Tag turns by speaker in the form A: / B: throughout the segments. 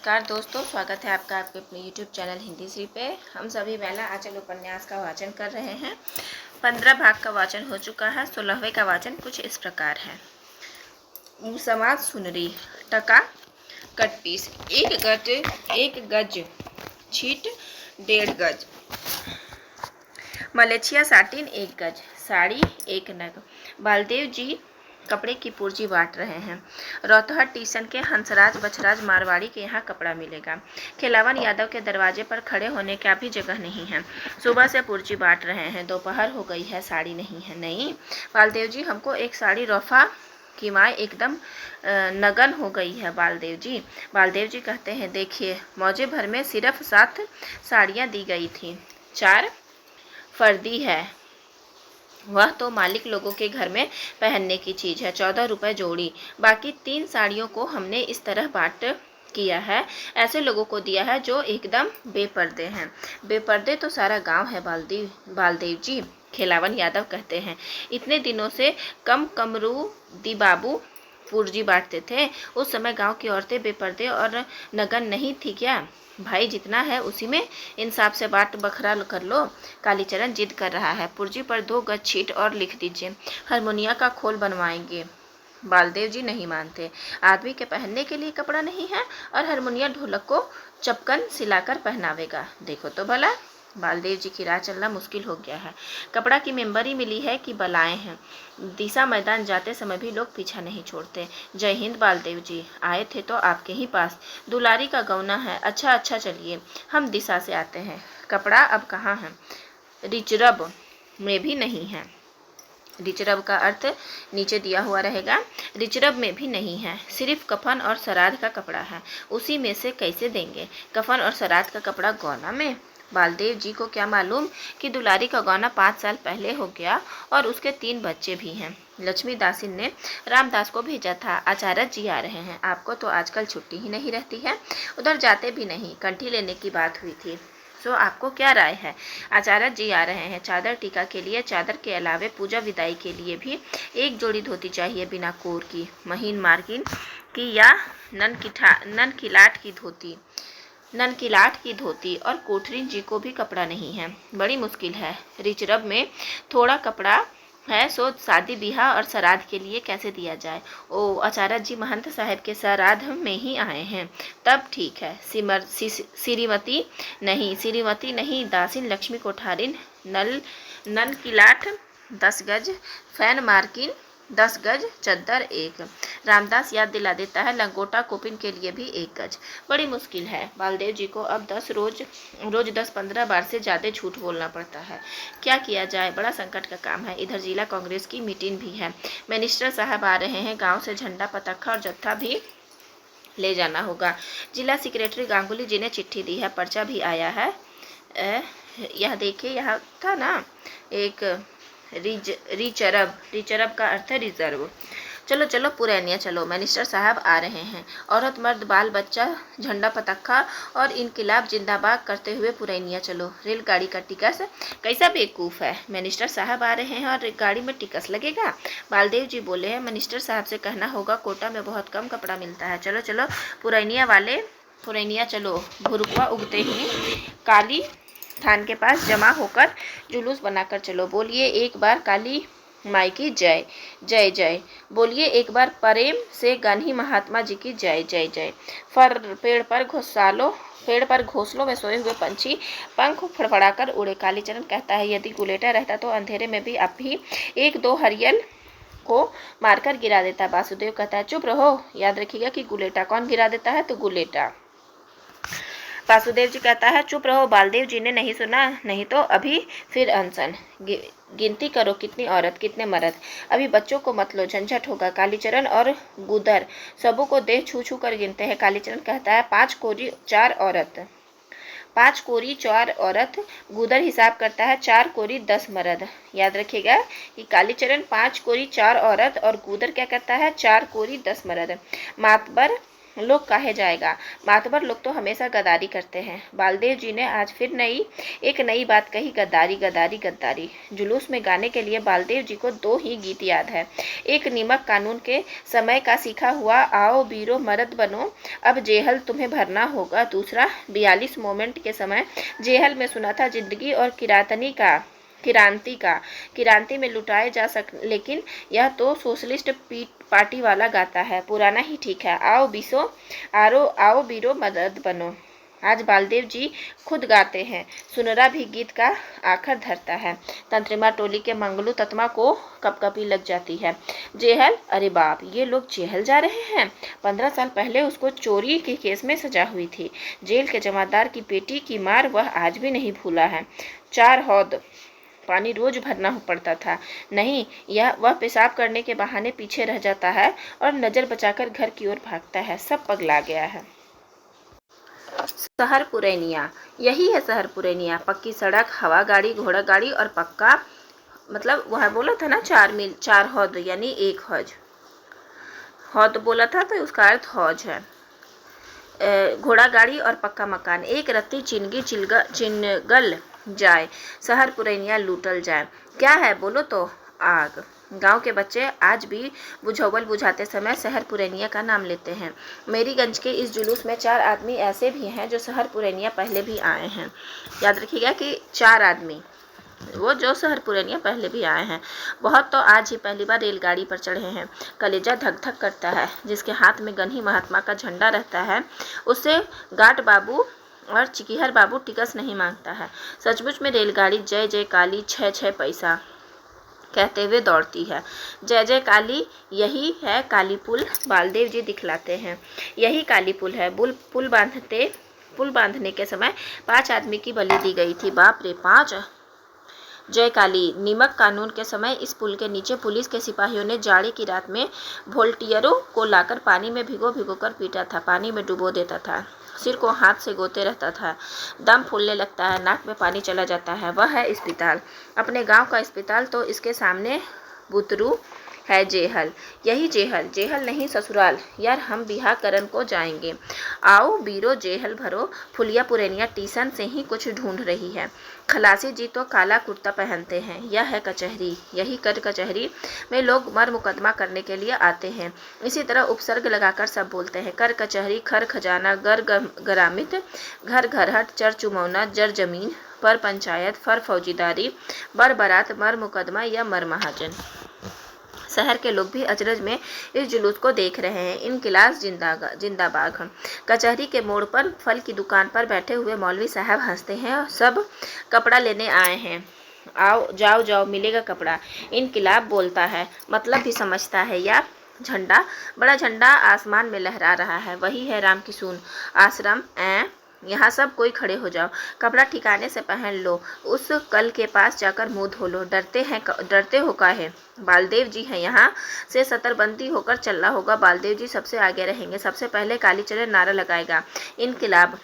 A: नमस्कार दोस्तों, स्वागत है आपका आपके अपने YouTube चैनल हिंदी श्री पे। हम सभी महिला आंचल उपन्यास का वाचन कर रहे हैं। 15 भाग का वाचन हो चुका है। 16वें का वाचन कुछ इस प्रकार है। समाज सुनरी टका कटपीस 1 गज छीट 1.5 गज मलेशिया साटिन 1 गज साड़ी 1 नग। बालदेव जी कपड़े की पूर्जी बांट रहे हैं। रौतहट स्टेशन के हंसराज बछराज मारवाड़ी के यहाँ कपड़ा मिलेगा। खिलावन यादव के दरवाजे पर खड़े होने का भी जगह नहीं है। सुबह से पूर्जी बांट रहे हैं, दोपहर हो गई है, साड़ी नहीं है। नहीं बालदेव जी, हमको एक साड़ी रौफा की माँ एकदम नगन हो गई है बालदेव जी। बालदेव जी कहते हैं, देखिए मौजे भर में सिर्फ 7 साड़ियाँ दी गई थी। 4 फर्दी है, वह तो मालिक लोगों के घर में पहनने की चीज़ है, 14 रुपये जोड़ी। बाकी 3 साड़ियों को हमने इस तरह बांट किया है, ऐसे लोगों को दिया है जो एकदम बेपर्दे हैं। बेपर्दे तो सारा गांव है बालदेव जी, खिलावन यादव कहते हैं। इतने दिनों से कमरू दी बाबू पूर्जी बांटते थे। उस समय गांव की औरतें बेपर्दे और नगन नहीं थी क्या? भाई जितना है उसी में इंसाफ से बात बखरा कर लो। कालीचरण जिद कर रहा है। पूर्जी पर 2 गज छीट और लिख दीजिए, हारमोनिया का खोल बनवाएंगे। बालदेव जी नहीं मानते। आदमी के पहनने के लिए कपड़ा नहीं है और हारमोनिया ढोलक को चपकन सिलाकर पहनावेगा। देखो तो भला, बालदेव जी की राह चलना मुश्किल हो गया है। कपड़ा की मेंबरी मिली है कि बलाएं हैं। दिशा मैदान जाते समय भी लोग पीछा नहीं छोड़ते। जय हिंद बालदेव जी, आए थे तो आपके ही पास। दुलारी का गौना है। अच्छा चलिए, हम दिशा से आते हैं। कपड़ा अब कहाँ है? रिचरब में भी नहीं है। रिचरब का अर्थ नीचे दिया हुआ रहेगा। रिचरब में भी नहीं है, सिर्फ कफन और श्राद्ध का कपड़ा है। उसी में से कैसे देंगे? कफन और श्राद्ध का कपड़ा गौना में? बालदेव जी को क्या मालूम कि दुलारी का गौना 5 साल पहले हो गया और उसके 3 बच्चे भी हैं। लक्ष्मी दासिन ने रामदास को भेजा था, आचार्य जी आ रहे हैं। आपको तो आजकल छुट्टी ही नहीं रहती है, उधर जाते भी नहीं। कंठी लेने की बात हुई थी, सो आपको क्या राय है? आचार्य जी आ रहे हैं। चादर टीका के लिए, चादर के अलावे पूजा विदाई के लिए भी 1 जोड़ी धोती चाहिए, बिना कोर की, महीन मार्किन की या नन की लाठ की धोती। और कोठरीन जी को भी कपड़ा नहीं है, बड़ी मुश्किल है। रिचरब में थोड़ा कपड़ा है, सो शादी ब्याह और श्राद्ध के लिए कैसे दिया जाए? ओ, आचार्य जी महंत साहब के श्राद्ध में ही आए हैं, तब ठीक है। श्रीमती नहीं, दासिन लक्ष्मी कोठारिन, नन की लाठ 10 गज, फैन मार्किन 10 गज, चद्दर 1। रामदास याद दिला देता है, लंगोटा कोपिन के लिए भी 1 गज। बड़ी मुश्किल है। बालदेव जी को अब रोज 10-15 बार से ज़्यादा झूठ बोलना पड़ता है। क्या किया जाए? बड़ा संकट का काम है। इधर जिला कांग्रेस की मीटिंग भी है। मिनिस्टर साहब आ रहे हैं। गांव से झंडा पताखा और जत्था भी ले जाना होगा। जिला सेक्रेटरी गांगुली जी ने चिट्ठी दी है, पर्चा भी आया है। यह देखिए, यह था ना एक रिचरब का अर्थ है रिजर्व। चलो पुरैनिया चलो, मिनिस्टर साहब आ रहे हैं। औरत मर्द बाल बच्चा झंडा पताखा और इनकिलाब जिंदाबाद करते हुए पुरैनिया चलो। रेलगाड़ी का टिकस कैसा बेवकूफ़ है, मिनिस्टर साहब आ रहे हैं और गाड़ी में टिकस लगेगा? बालदेव जी बोले हैं, मिनिस्टर साहब से कहना होगा, कोटा में बहुत कम कपड़ा मिलता है। चलो पुरैनिया चलो। भुरुकवा उगते ही काली थान के पास जमा होकर जुलूस बनाकर चलो। बोलिए एक बार काली माई की जय जय जय। बोलिए एक बार प्रेम से गांधी महात्मा जी की जय जय जय। पेड़ पर घोंसलों में सोए हुए पंछी पंख फड़फड़ाकर उड़े। कालीचरण कहता है, यदि गुलेटा रहता तो अंधेरे में भी अब भी 1-2 हरियल को मारकर गिरा देता। वासुदेव कहता है, चुप रहो, याद रखिएगा कि गुलेटा कौन गिरा देता है? तो गुलेटा। वासुदेव जी कहता है, चुप रहो। बालदेव जी ने नहीं सुना, नहीं तो अभी फिर अनशन। गिनती करो, कितनी औरत कितने मर्द। अभी बच्चों को मत लो, झंझट होगा। कालीचरण और गुदर सबों को देह छू कर गिनते हैं। कालीचरण कहता है, 5 कोरी 4 औरत। 5 कोरी 4 औरत। गुदर हिसाब करता है 4 कोरी 10 मर्द। याद रखिएगा कि कालीचरण 5 कोरी 4 औरत और गुदर क्या करता है? 4 कोरी 10 मर्द। मातबर लोग काहे जाएगा। मातबर लोग तो हमेशा गद्दारी करते हैं। बालदेव जी ने आज फिर एक नई बात कही, गद्दारी गद्दारी गद्दारी। जुलूस में गाने के लिए बालदेव जी को 2 ही गीत याद है। एक नीमक कानून के समय का सीखा हुआ आओ बीरो मर्द बनो अब जेहल तुम्हें भरना होगा। दूसरा 42 मोमेंट के समय जेहल में सुना था जिंदगी और किरांती में लुटाए जा सक, लेकिन यह तो सोशलिस्ट पार्टी वाला गाता है। पुराना ही ठीक है। आओ बीरो मदद बनो। आज बालदेव जी खुद गाते हैं। सुनरा भी गीत का आखिर धरता है। तंत्रिमा टोली के मंगलू ततमा को कपकपी लग जाती है। जेहल, अरे बाप, ये लोग जेहल जा रहे हैं। 15 साल पहले उसको चोरी के केस में सजा हुई थी। जेल के जमादार की बेटी की मार वह आज भी नहीं भूला है। 4 हौद पानी रोज भरना पड़ता था। नहीं, वह पेशाब करने के बहाने पीछे रह जाता है और नजर बचाकर घर की ओर भागता है। सब पगला गया है। शहर पुरैनिया, यही है शहर पुरैनिया। पक्की सड़क, हवा गाड़ी, घोड़ा गाड़ी और पक्का, मतलब वह बोला था ना 4 मील 4 हौद यानी 1 हौज। हौद बोला था तो उसका अर्थ हौज है। घोड़ा गाड़ी और पक्का मकान। एक रत्ती चिनगी चिनगल जाए, शहर पुरैनिया लूटल जाए। क्या है बोलो तो? आग। गांव के बच्चे आज भी बुझावल बुझाते समय शहर पुरैनिया का नाम लेते हैं। मेरीगंज के इस जुलूस में 4 आदमी ऐसे भी हैं जो शहर पुरैनिया पहले भी आए हैं। याद रखिएगा कि 4 आदमी वो जो शहर पुरैनिया पहले भी आए हैं। बहुत तो आज ही पहली बार रेलगाड़ी पर चढ़े हैं। कलेजा धक धक करता है। जिसके हाथ में गन्ही महात्मा का झंडा रहता है उससे गाट बाबू और चिकिहर बाबू टिकस नहीं मांगता है। सचमुच में रेलगाड़ी जय जय काली 6 पैसा कहते हुए दौड़ती है। जय जय काली, यही है काली पुल। बालदेव जी दिखलाते हैं, यही काली पुल है। पुल बांधने के समय 5 आदमी की बलि दी गई थी। बाप रे, 5! जय काली। नीमक कानून के समय इस पुल के नीचे पुलिस के सिपाहियों ने जाड़े की रात में वोल्टियरों को लाकर पानी में भिगो कर पीटा था, पानी में डुबो देता था, सिर को हाथ से गोते रहता था, दम फूलने लगता है, नाक में पानी चला जाता है। वह है अस्पताल। अपने गांव का अस्पताल तो इसके सामने बुतरू है जेहल। यही जेहल नहीं ससुराल। यार, हम बिहा करन को जाएंगे। आओ बीरो जेहल भरो। फुलिया पुरैनिया टीसन से ही कुछ ढूंढ रही है। खलासी जी तो काला कुर्ता पहनते हैं। यह है कचहरी। यही कर कचहरी में लोग मर मुकदमा करने के लिए आते हैं। इसी तरह उपसर्ग लगाकर सब बोलते हैं। कर कचहरी, खर खजाना, गरामित, घर घरहट, चर चुमौना, जर जमीन, पर पंचायत, फर फौजीदारी, बर बारात, मर मुकदमा या मर महाजन। शहर के लोग भी अचरज में इस जुलूस को देख रहे हैं। इनकिलाब जिंदाबाद। कचहरी के मोड़ पर फल की दुकान पर बैठे हुए मौलवी साहब हंसते हैं और सब कपड़ा लेने आए हैं। आओ जाओ जाओ, मिलेगा कपड़ा। इनकिलाब बोलता है, मतलब भी समझता है। या झंडा, बड़ा झंडा आसमान में लहरा रहा है। वही है राम किशुन आश्रम। यहाँ सब कोई खड़े हो जाओ, कपड़ा ठिकाने से पहन लो, उस कल के पास जाकर मुंह धो लो। डरते हो काहे? बालदेव जी हैं, यहाँ से सतरबंदी होकर चलना होगा। बालदेव जी सबसे आगे रहेंगे। सबसे पहले कालीचरण नारा लगाएगा, इनकिलाब।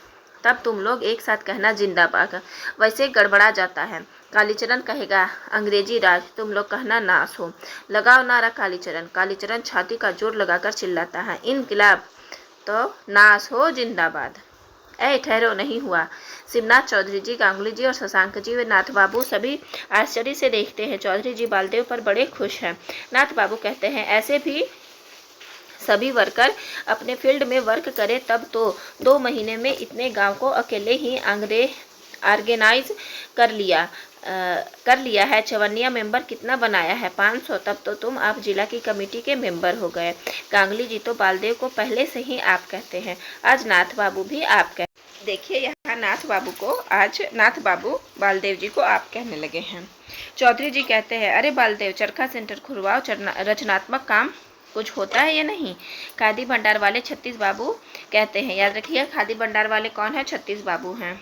A: तब तुम लोग एक साथ कहना जिंदाबाद। वैसे गड़बड़ा जाता है। कालीचरण कहेगा अंग्रेजी राज, तुम लोग कहना नाश हो। लगाओ नारा कालीचरण छाती का जोर लगाकर चिल्लाता है, इनकिलाब तो नाश हो जिंदाबाद। ठहरो, नहीं हुआ। शिवनाथ चौधरी जी, गांगुली जी और शशांक जी व नाथ बाबू सभी आश्चर्य से देखते हैं। चौधरी जी बालदेव पर बड़े खुश हैं। नाथ बाबू कहते हैं, ऐसे भी सभी वर्कर अपने फील्ड में वर्क करें तब तो 2 महीने में इतने गांव को अकेले ही ऑर्गेनाइज कर लिया है। चवन्निया मेंबर कितना बनाया है? 500। तब तो तुम आप जिला की कमेटी के मेंबर हो गए। गांगुली जी तो बालदेव को पहले से ही आप कहते हैं। आज नाथ बाबू भी आप कहते। देखिए यहाँ नाथ बाबू को आज नाथ बाबू बालदेव जी को आप कहने लगे हैं। चौधरी जी कहते हैं, अरे बालदेव, चरखा सेंटर खुलवाओ, रचनात्मक काम कुछ होता है या नहीं? खादी भंडार वाले 36 बाबू कहते हैं। याद रखिए, खादी भंडार वाले कौन है? 36 बाबू हैं।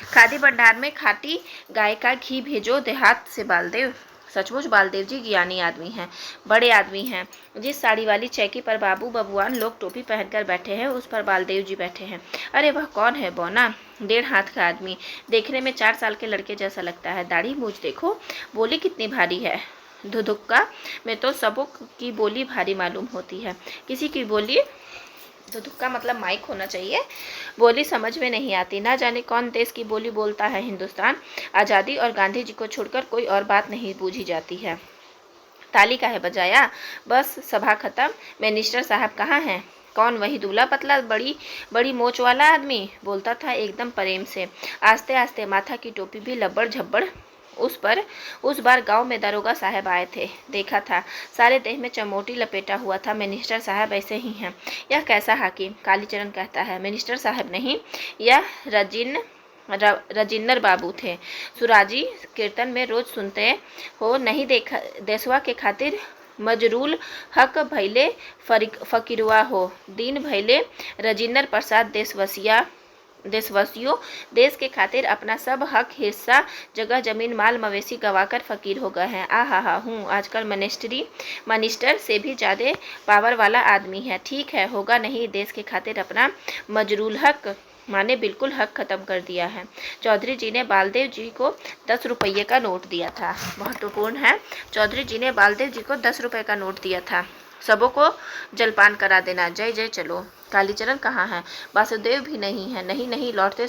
A: खादी भंडार में खाटी गाय का घी भेजो देहात से बालदेव। सचमुच बालदेव जी ज्ञानी आदमी हैं, बड़े आदमी हैं। जिस साड़ी वाली चौकी पर बाबू बबुआन लोग टोपी पहनकर बैठे हैं उस पर बालदेव जी बैठे हैं। अरे वह कौन है? बौना, 1.5 हाथ का आदमी, देखने में 4 साल के लड़के जैसा लगता है। दाढ़ी मूछ देखो, बोली कितनी भारी है। धुधुक्का में तो सबों की बोली भारी मालूम होती है। किसी की बोली तो तुक्का मतलब माइक होना चाहिए। बोली समझ में नहीं आती, ना जाने कौन देश की बोली बोलता है हिंदुस्तान। आज़ादी और गांधी जी को छोड़कर कोई और बात नहीं बूझी जाती है। ताली काहे बजाया, बस सभा खत्म। मिनिस्टर साहब कहाँ हैं? कौन? वही दूल्हा पतला बड़ी बड़ी मोच वाला आदमी, बोलता था एकदम प्रेम से, आस्ते आस्ते, माथा की टोपी भी लब्बड़ झब्बड़। उस बार गांव में दरोगा साहब आए थे, देखा था, सारे देह में चमोटी लपेटा हुआ था। मिनिस्टर साहब ऐसे ही हैं। यह कैसा हाकिम? कालीचरण कहता है। मिनिस्टर साहब नहीं, यह रजिन्नर बाबू थे। सुराजी कीर्तन में रोज सुनते हो, नहीं देखा? देशवा के खातिर मजरूल हक भैले फकीरवा हो, दीन भैले रजिन्नर प्रसाद देशवासियों, देश के खातिर अपना सब हक, हिस्सा, जगह जमीन, माल मवेशी गवाकर फकीर हो गए हैं। हा हूँ आजकल मिनिस्टर से भी ज्यादा पावर वाला आदमी है। ठीक है, होगा नहीं, देश के खातिर अपना मजरूल हक माने बिल्कुल हक खत्म कर दिया है। चौधरी जी ने बालदेव जी को 10 रुपये का नोट दिया था। महत्वपूर्ण है, चौधरी जी ने बालदेव जी को 10 रुपये का नोट दिया था। सबों को जलपान करा देना, जय जय चलो। कालीचरण कहाँ है? वासुदेव भी नहीं है। नहीं, लौटते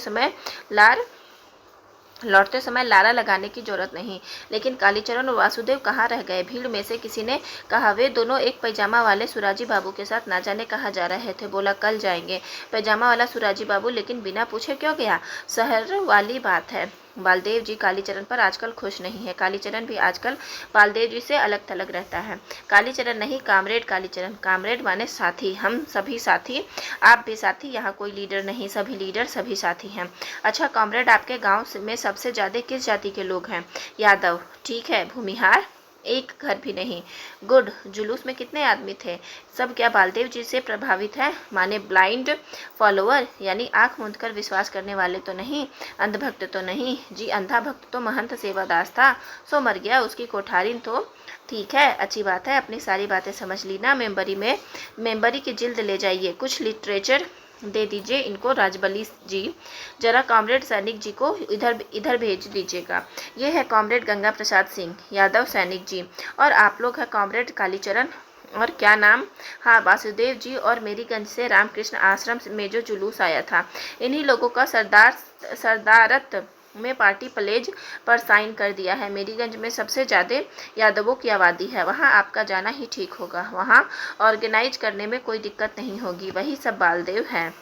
A: समय लारा लगाने की जरूरत नहीं। लेकिन कालीचरण और वासुदेव कहाँ रह गए? भीड़ में से किसी ने कहा, वे दोनों एक पैजामा वाले सुराजी बाबू के साथ ना जाने कहाँ जा रहे थे। बोला कल जाएंगे। पैजामा वाला सुराजी बाबू लेकिन बिना पूछे क्यों गया? शहर वाली बात है। बालदेव जी कालीचरण पर आजकल खुश नहीं है। कालीचरण भी आजकल बालदेव जी से अलग थलग रहता है। कालीचरण नहीं, कामरेड कालीचरण। कामरेड माने साथी, हम सभी साथी, आप भी साथी, यहाँ कोई लीडर नहीं, सभी लीडर सभी साथी हैं। अच्छा कामरेड, आपके गांव में सबसे ज्यादा किस जाति के लोग हैं? यादव। ठीक है, भूमिहार? एक घर भी नहीं। गुड। जुलूस में कितने आदमी थे? सब क्या बालदेव जी से प्रभावित है? माने ब्लाइंड फॉलोअर, यानी आंख मूंद कर विश्वास करने वाले तो नहीं, अंधभक्त तो नहीं? जी, अंधा भक्त तो महंत सेवादास था, सो मर गया, उसकी कोठारिन तो। ठीक है, अच्छी बात है, अपनी सारी बातें समझ ली ना। मेंबरी की जिल्द ले जाइए, कुछ लिटरेचर दे दीजिए इनको। राजबली जी, जरा कॉमरेड सैनिक जी को इधर भेज दीजिएगा। ये है कॉमरेड गंगा प्रसाद सिंह यादव सैनिक जी, और आप लोग हैं कॉमरेड कालीचरण, और क्या नाम? हाँ, वासुदेव जी, और मेरीगंज से रामकृष्ण आश्रम में जो जुलूस आया था, इन्हीं लोगों का सरदारत में पार्टी प्लेज पर साइन कर दिया है। मेरीगंज में सबसे ज़्यादा यादवों की आबादी है, वहाँ आपका जाना ही ठीक होगा। वहाँ ऑर्गेनाइज करने में कोई दिक्कत नहीं होगी, वही सब बालदेव हैं।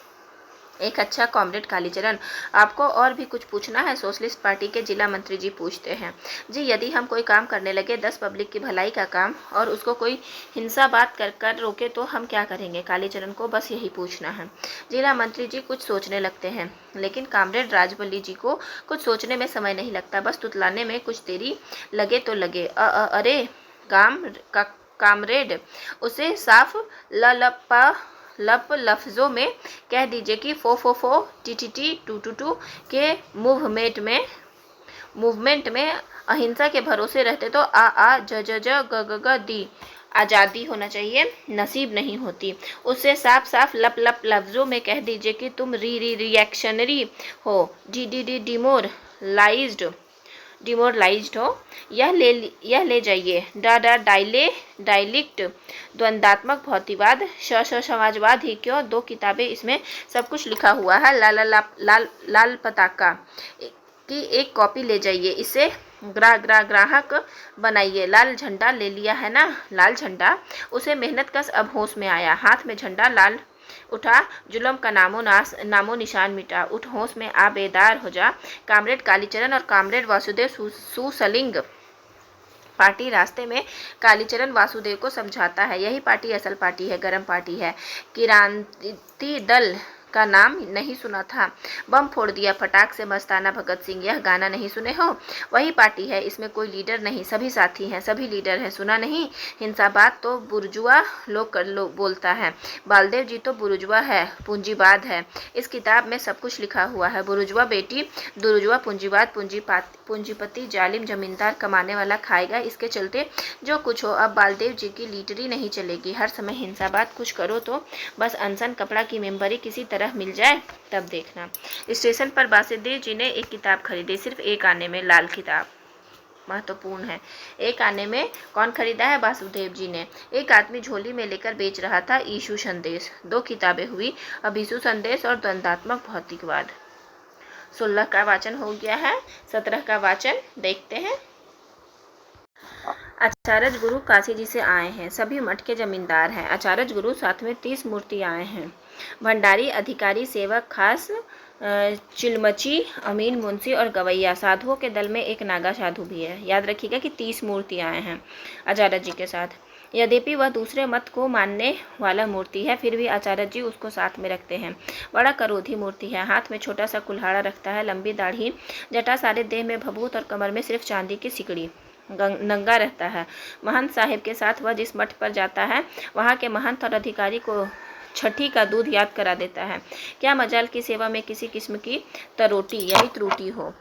A: एक अच्छा कॉमरेड कालीचरण, आपको और भी कुछ पूछना है? सोशलिस्ट पार्टी के जिला मंत्री जी पूछते हैं। जी, यदि हम कोई काम करने लगे 10 पब्लिक की भलाई का काम, और उसको कोई हिंसा बात कर रोके तो हम क्या करेंगे? कालीचरण को बस यही पूछना है। जिला मंत्री जी कुछ सोचने लगते हैं, लेकिन कामरेड राजबली जी को कुछ सोचने में समय नहीं लगता, बस तुतलाने में कुछ देरी लगे तो लगे। अरे कामरेड, उसे साफ लफ्ज़ों में कह दीजिए कि फो टी टू के मूवमेंट में अहिंसा के भरोसे रहते तो आ ज ग दी आज़ादी होना चाहिए, नसीब नहीं होती। उससे साफ लफ्ज़ों में कह दीजिए कि तुम रिएक्शनरी हो, डी डिमोरलाइज्ड हो। यह ले जाइए। डायलिक्ट, द्वंदात्मक भौतिकवाद, समाजवाद ही क्यों, 2 किताबें, इसमें सब कुछ लिखा हुआ है। लाल पताका की एक कॉपी ले जाइए, इसे ग्राहक बनाइए। लाल झंडा ले लिया है ना? लाल झंडा, उसे मेहनत कस अब होश में आया, हाथ में झंडा लाल उठा, जुल्म का नामो निशान मिटा। उठ, होश में आ, बेदार हो जा। कामरेड कालीचरण और कामरेड वासुदेव सुसलिंग पार्टी रास्ते में कालीचरण वासुदेव को समझाता है, यही पार्टी असल पार्टी है, गरम पार्टी है। क्रांति दल का नाम नहीं सुना था? बम फोड़ दिया फटाक से मस्ताना भगत सिंह, यह गाना नहीं सुने हो? वही पार्टी है, इसमें कोई लीडर नहीं, सभी साथी हैं, सभी लीडर हैं। सुना नहीं? हिंसाबाद तो बुर्जुआ लोग बोलता है, बालदेव जी तो बुर्जुआ है, पूंजीवाद है। इस किताब में सब कुछ लिखा हुआ है। बुर्जुआ बेटी, दुर्जुआ पूंजीवाद, पूंजीपति जालिम जमींदार, कमाने वाला खाएगा। इसके चलते जो कुछ हो, अब बालदेव जी की लीडरी नहीं चलेगी, हर समय हिंसाबाद। कुछ करो तो बस अनसन कपड़ा की मेंबरी किसी तरह मिल जाए, तब देखना। स्टेशन पर वासुदेव जी ने एक किताब खरीदी, सिर्फ एक आने में, लाल किताब। महत्वपूर्ण है। एक आने में कौन खरीदा है? वासुदेव जी ने। एक आदमी झोली में लेकर बेच रहा था ईशु संदेश। 2 किताबें हुई, अभिषु संदेश और द्वंद्वात्मक भौतिकवाद। 16 का वाचन हो गया है, 17 का वाचन देखते हैं। आचार्य गुरु काशी जी से आए हैं, सभी मठ के जमींदार हैं। आचार्य गुरु साथ में 30 मूर्ति आए हैं। भंडारी, अधिकारी, सेवक, खास, चिलमची, अमीन, मुंशी और गवैया। साधुओं के दल में एक नागा साधु भी है। याद रखिएगा कि 30 मूर्ति आए हैं आचार्य जी के साथ। यद्यपि वह दूसरे मत को मानने वाला मूर्ति है, फिर भी आचार्य जी उसको साथ में रखते हैं। बड़ा करोधी मूर्ति है, हाथ में छोटा सा कुल्हाड़ा रखता है, लंबी दाढ़ी, जटा, सारे देह में भभूत और कमर में सिर्फ चांदी की सिकड़ी, नंगा रहता है। महंत साहिब के साथ वह जिस मठ पर जाता है, वहाँ के महंत और अधिकारी को छठी का दूध याद करा देता है। क्या मजाल की सेवा में किसी किस्म की तरोटी यानी त्रुटि हो,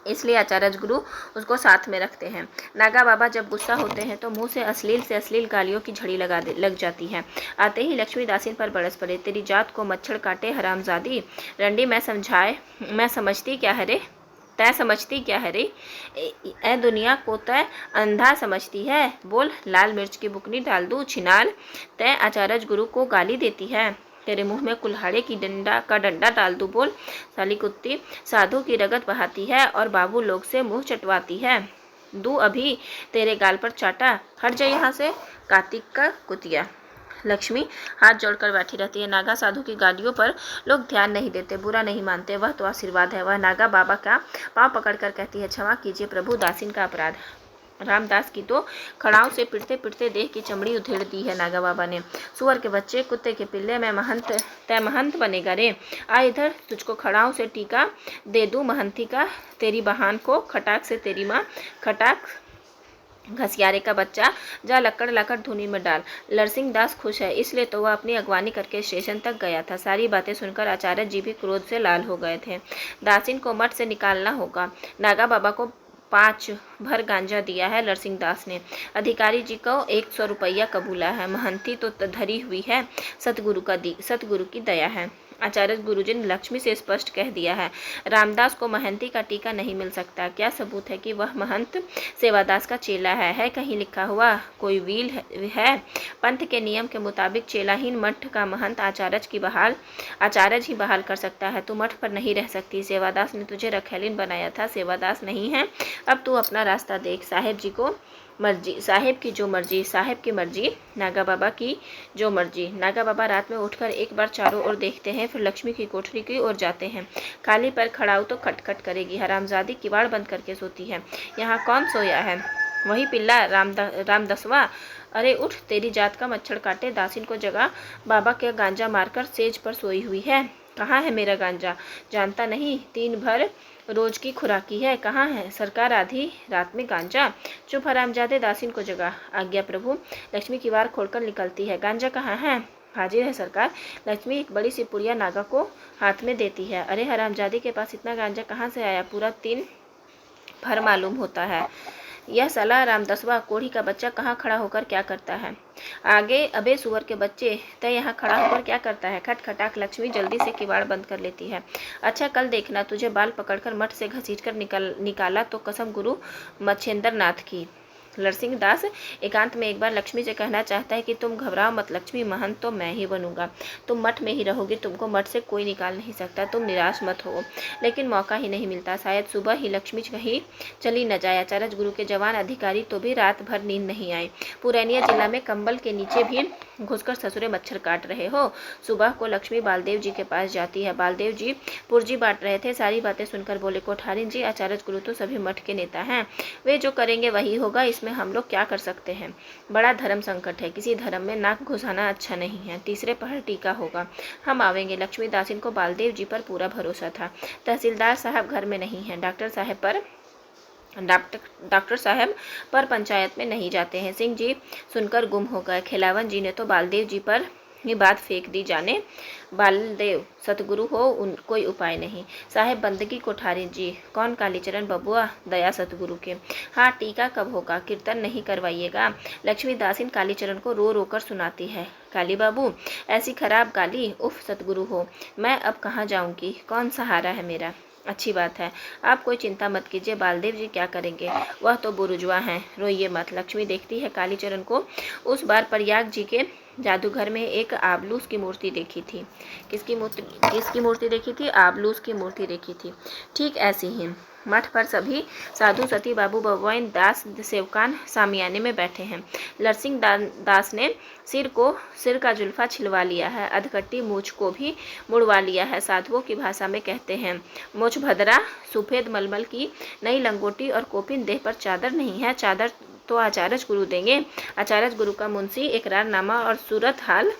A: इसलिए आचार्य गुरु उसको साथ में रखते हैं। नागा बाबा जब गुस्सा होते हैं तो मुंह से अश्लील गालियों की झड़ी लग जाती है। आते ही लक्ष्मी दासिन पर बरस पड़े, तेरी जात को मच्छर काटे हरामजादी। रंडी, मैं समझती क्या है रे, तय समझती क्या है रे, ए दुनिया को तय अंधा समझती है। बोल, लाल मिर्च की बुकनी डाल दूँ छिनाल, तय आचार्य गुरु को गाली देती है। तेरे मुंह में कुल्हाड़े की डंडा डाल दूँ, बोल साली कुत्ती, साधु की रगत बहाती है और बाबू लोग से मुंह चटवाती है। दू अभी तेरे गाल पर चाटा, हट जा यहाँ से कार्तिक का कुतिया। लक्ष्मी हाथ जोड़कर बैठी रहती है। नागा साधु की गालियों पर लोग ध्यान नहीं देते, बुरा नहीं मानते, वह तो आशीर्वाद है। वह नागा बाबा का पांव पकड़कर कहती है, क्षमा कीजिए प्रभु, दासिन का अपराध। रामदास की तो खड़ाओं से पिटते पिटते देह की चमड़ी उधेड़ दी है नागा बाबा ने। सुअर के बच्चे, कुत्ते के पिल्ले, तय महंत बनेगा रे। आ इधर, तुझको खड़ाओं से टीका दे दूं महंती का, तेरी बहान को खटाक से तेरी माँ, खटाक घसियारे का बच्चा, जा लक्कड़ लाकर धुनी में डाल। लरसिंह दास खुश है, इसलिए तो वह अपनी अगवानी करके स्टेशन तक गया था। सारी बातें सुनकर आचार्य जी भी क्रोध से लाल हो गए थे। दासिन को मठ से निकालना होगा। नागा बाबा को 5 भर गांजा दिया है लरसिंह दास ने। अधिकारी जी को 100 रुपया कबूला है। महंती तो धरी हुई है, सतगुरु की दया है। आचार्य गुरुजी ने लक्ष्मी से स्पष्ट कह दिया है, रामदास को महंती का टीका नहीं मिल सकता। क्या सबूत है कि वह महंत सेवादास का चेला है कहीं लिखा हुआ? कोई वील है? पंथ के नियम के मुताबिक चेलाहीन मठ का महंत आचार्य ही बहाल कर सकता है। तू मठ पर नहीं रह सकती। सेवादास ने तुझे रखैलिन बनाया था, सेवादास नहीं है। अब तू अपना रास्ता देख। साहेब की जो मर्जी, साहेब की मर्जी, नागा बाबा की जो मर्जी। नागा बाबा रात में उठकर एक बार चारों ओर देखते हैं, फिर लक्ष्मी की कोठरी की ओर जाते हैं। खाली पैर खड़ाऊ तो खटखट करेगी। हरामजादी किवाड़ बंद करके सोती है। यहाँ कौन सोया है? वही पिल्ला रामदसवा। अरे उठ, तेरी जात का मच्छर काटे। दासिन को जगह बाबा के गांजा मारकर सेज पर सोई हुई है। कहाँ है मेरा गांजा? जानता नहीं, 3 भर रोज की खुराकी है। कहाँ है सरकार? आधी रात में गांजा? चुप हरामजादे, दासिन को जगह। आज्ञा प्रभु। लक्ष्मी किवाड़ खोलकर निकलती है। गांजा कहाँ है? हाजिर है सरकार। लक्ष्मी एक बड़ी सी पुड़िया नागा को हाथ में देती है। अरे हरामजादी के पास इतना गांजा कहाँ से आया? पूरा 3 भर मालूम होता है। यह साला रामदसवा कोढ़ी का बच्चा कहाँ खड़ा होकर क्या करता है? आगे, अबे सुअर के बच्चे, तय यहाँ खड़ा होकर क्या करता है? खटखटाक। लक्ष्मी जल्दी से किवाड़ बंद कर लेती है। अच्छा, कल देखना, तुझे बाल पकड़कर मठ से घसीटकर निकाला तो कसम गुरु मच्छेंद्र नाथ की। लरसिंह दास एकांत में एक बार लक्ष्मी से कहना चाहता है कि तुम घबराओ मत लक्ष्मी, महंत तो मैं ही बनूंगा। तुम मठ में ही रहोगी, तुमको मठ से कोई निकाल नहीं सकता। तुम निराश मत हो। लेकिन मौका ही नहीं मिलता। शायद सुबह ही लक्ष्मी कहीं चली न जाए। आचार्य गुरु के जवान अधिकारी तो भी रात भर नींद नहीं आई। पुरैनिया जिला में कंबल के नीचे भी घुसकर ससुरे मच्छर काट रहे हो। सुबह को लक्ष्मी बालदेव जी के पास जाती है। बालदेव जी पुर्जी बांट रहे थे। सारी बातें सुनकर बोले, कोठारिन जी, आचार्य गुरु तो सभी मठ के नेता हैं, वे जो करेंगे वही होगा, इसमें हम लोग क्या कर सकते हैं? बड़ा धर्म संकट है, किसी धर्म में नाक घुसाना अच्छा नहीं है। तीसरे पहर टीका होगा, हम आवेंगे। लक्ष्मी दासिन को बालदेव जी पर पूरा भरोसा था। तहसीलदार साहब घर में नहीं हैं। डॉक्टर साहब पर पंचायत में नहीं जाते हैं। सिंह जी सुनकर गुम हो गए। खिलावन जी ने तो बालदेव जी पर ये बात फेंक दी। जाने बालदेव सतगुरु हो, कोई उपाय नहीं। साहेब बंदगी कोठारी जी। कौन? कालीचरण बबुआ, दया सतगुरु के। हाँ, टीका कब होगा? कीर्तन नहीं करवाइएगा। लक्ष्मी दासिन कालीचरण को रो रो कर सुनाती है। काली बाबू, ऐसी खराब गाली, उफ सतगुरु हो, मैं अब कहाँ जाऊंगी? कौन सहारा है मेरा? अच्छी बात है, आप कोई चिंता मत कीजिए, बालदेव जी क्या करेंगे, वह तो बुर्जुआ हैं, रोइए मत। लक्ष्मी देखती है कालीचरण को। उस बार प्रयाग जी के जादूघर में एक आबलूस की मूर्ति देखी थी। किसकी मूर्ति देखी थी? आबलूस की मूर्ति देखी थी। ठीक ऐसी ही मठ पर सभी साधु सती बाबू बबुआइन दास सेवकान सामियाने में बैठे हैं। लरसिंह दास ने सिर का जुल्फा छिलवा लिया है, अधकट्टी मूछ को भी मुड़वा लिया है। साधुओं की भाषा में कहते हैं, मोछ भदरा, सफ़ेद मलमल की नई लंगोटी और कोपिन, देह पर चादर नहीं है, चादर तो आचार्य गुरु देंगे। आचार्य गुरु का मुंशी इकरारनामा और सूरत हाल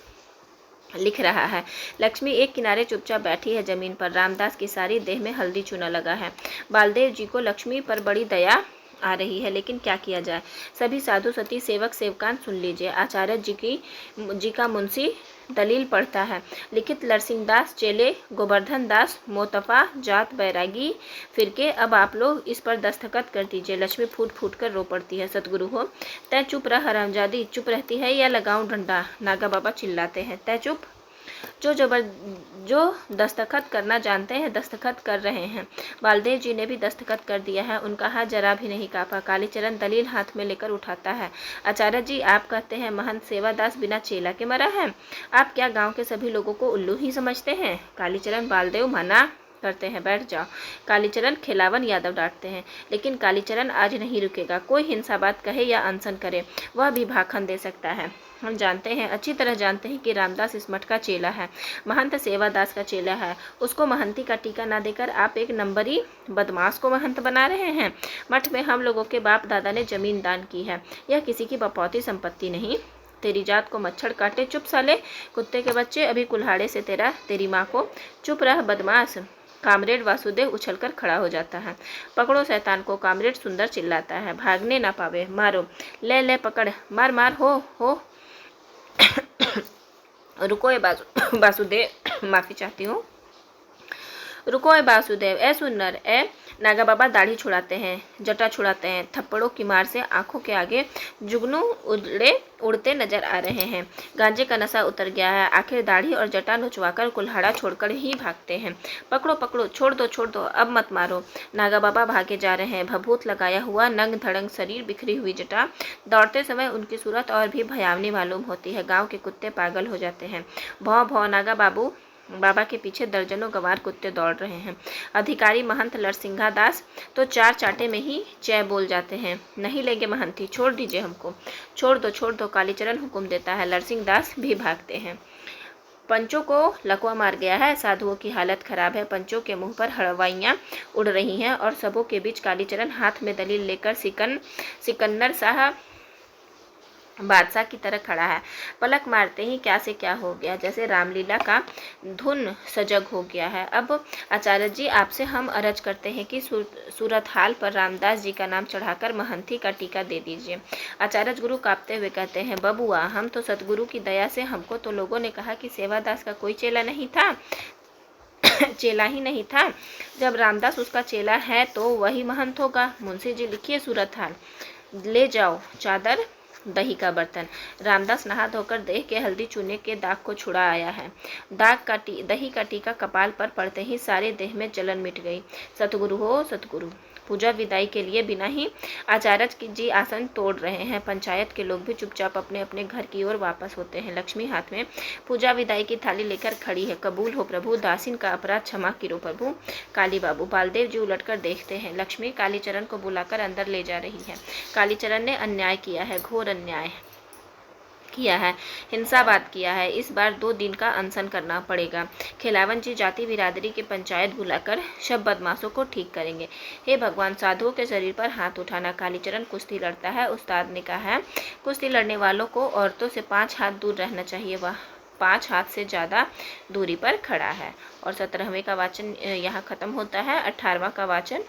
A: लिख रहा है। लक्ष्मी एक किनारे चुपचाप बैठी है जमीन पर। रामदास की सारी देह में हल्दी चूना लगा है। बालदेव जी को लक्ष्मी पर बड़ी दया आ रही है, लेकिन क्या किया जाए। सभी साधु सती सेवक सेवकान सुन लीजिए। आचार्य जी का मुंशी दलील पढ़ता है। लिखित लरसिंह दास चेले गोवर्धन दास मोतफा जात बैरागी फिरके, अब आप लोग इस पर दस्तखत कर दीजिए। लक्ष्मी फूट फूट कर रो पड़ती है। सतगुरु हो, तय चुप रह हरामजादी, चुप रहती है या लगाऊं डंडा। नागा बाबा चिल्लाते हैं, तय चुप। जो दस्तखत करना जानते हैं दस्तखत कर रहे हैं। बालदेव जी ने भी दस्तखत कर दिया है। उनका हाथ जरा भी नहीं कांपा। कालीचरण दलील हाथ में लेकर उठाता है। आचार्य जी, आप कहते हैं महंत सेवादास बिना चेला के मरा है? आप क्या गांव के सभी लोगों को उल्लू ही समझते हैं? कालीचरण बालदेव मना करते हैं, बैठ जाओ। कालीचरण खिलावन यादव डांटते हैं, लेकिन कालीचरण आज नहीं रुकेगा। कोई हिंसाबाद कहे या अनशन करे, वह भी भाखन दे सकता है। हम जानते हैं, अच्छी तरह जानते हैं कि रामदास इस मठ का चेला है, महंत सेवादास का चेला है। उसको महंती का टीका ना देकर आप एक नंबरी बदमाश को महंत बना रहे हैं। मठ में हम लोगों के बाप दादा ने जमीन दान की है, यह किसी की बपौती संपत्ति नहीं। तेरी जात को मच्छर काटे, चुप साले कुत्ते के बच्चे, अभी कुल्हाड़े से तेरी माँ को। चुप रह बदमाश। कामरेड वासुदेव उछलकर खड़ा हो जाता है। पकड़ो शैतान को, कामरेड सुंदर चिल्लाता है। भागने ना पावे, मारो। ले पकड़, मार मार। हो रुको ए वासुदेव, माफी चाहती हूँ। रुको ए वासुदेव, ए सुन्नर, ए नागा बाबा दाढ़ी छुड़ाते हैं, जटा छुड़ाते हैं। थप्पड़ों की मार से आंखों के आगे जुगनू उड़ते नजर आ रहे हैं। गांजे का नशा उतर गया है। आखिर दाढ़ी और जटा नुचवाकर कुल्हाड़ा छोड़कर ही भागते हैं। पकड़ो पकड़ो, छोड़ दो, अब मत मारो। नागा बाबा भागे जा रहे हैं। भभूत लगाया हुआ नंग धड़ंग शरीर, बिखरी हुई जटा। दौड़ते समय उनकी सूरत और भी भयावनी मालूम होती है। गाँव के कुत्ते पागल हो जाते हैं। भौं भौं, नागा बाबा के पीछे दर्जनों गंवार कुत्ते दौड़ रहे हैं। अधिकारी महंत लरसिंहा दास तो 4 चाटे में ही जय बोल जाते हैं। नहीं लेंगे महंती, छोड़ दीजिए हमको। छोड़ दो, कालीचरण हुक्म देता है। लरसिंह दास भी भागते हैं। पंचों को लकवा मार गया है। साधुओं की हालत खराब है। पंचों के मुंह पर हड़वाइयाँ उड़ रही हैं और सबों के बीच कालीचरण हाथ में दलील लेकर सिकंदर शाह बादशाह की तरह खड़ा है। पलक मारते ही क्या से क्या हो गया, जैसे रामलीला का धुन सजग हो गया है। अब आचार्य जी, आपसे हम अर्ज करते हैं कि सूरत हाल पर रामदास जी का नाम चढ़ाकर महंती का टीका दे दीजिए। आचार्य गुरु कांपते हुए कहते हैं, बबुआ, हम तो सतगुरु की दया से, हमको तो लोगों ने कहा कि सेवादास का कोई चेला नहीं था। चेला ही नहीं था। जब रामदास उसका चेला है तो वही महंत होगा। मुंशी जी, लिखिए सूरत हाल। ले जाओ चादर, दही का बर्तन। रामदास नहा धोकर देह के हल्दी चूने के दाग को छुड़ा आया है। दही का टीका कपाल पर पड़ते ही सारे देह में जलन मिट गई। सतगुरु हो सतगुरु। पूजा विदाई के लिए बिना ही आचार्य जी आसन तोड़ रहे हैं। पंचायत के लोग भी चुपचाप अपने अपने घर की ओर वापस होते हैं। लक्ष्मी हाथ में पूजा विदाई की थाली लेकर खड़ी है। कबूल हो प्रभु, दासीन का अपराध क्षमा किरो प्रभु। काली बाबू। बालदेव जी उलटकर देखते हैं। लक्ष्मी कालीचरण को बुलाकर अंदर ले जा रही है। कालीचरण ने अन्याय किया है, घोर अन्याय किया है, हिंसावाद किया है। इस बार 2 दिन का अनशन करना पड़ेगा। खिलावन जी जाति बिरादरी की पंचायत बुलाकर सब बदमाशों को ठीक करेंगे। हे भगवान, साधुओं के शरीर पर हाथ उठाना। कालीचरण कुश्ती लड़ता है। उस्ताद ने कहा है, कुश्ती लड़ने वालों को औरतों से 5 हाथ दूर रहना चाहिए। वह 5 हाथ से ज़्यादा दूरी पर खड़ा है। और 17वें का वाचन यहाँ ख़त्म होता है। 18वां का वाचन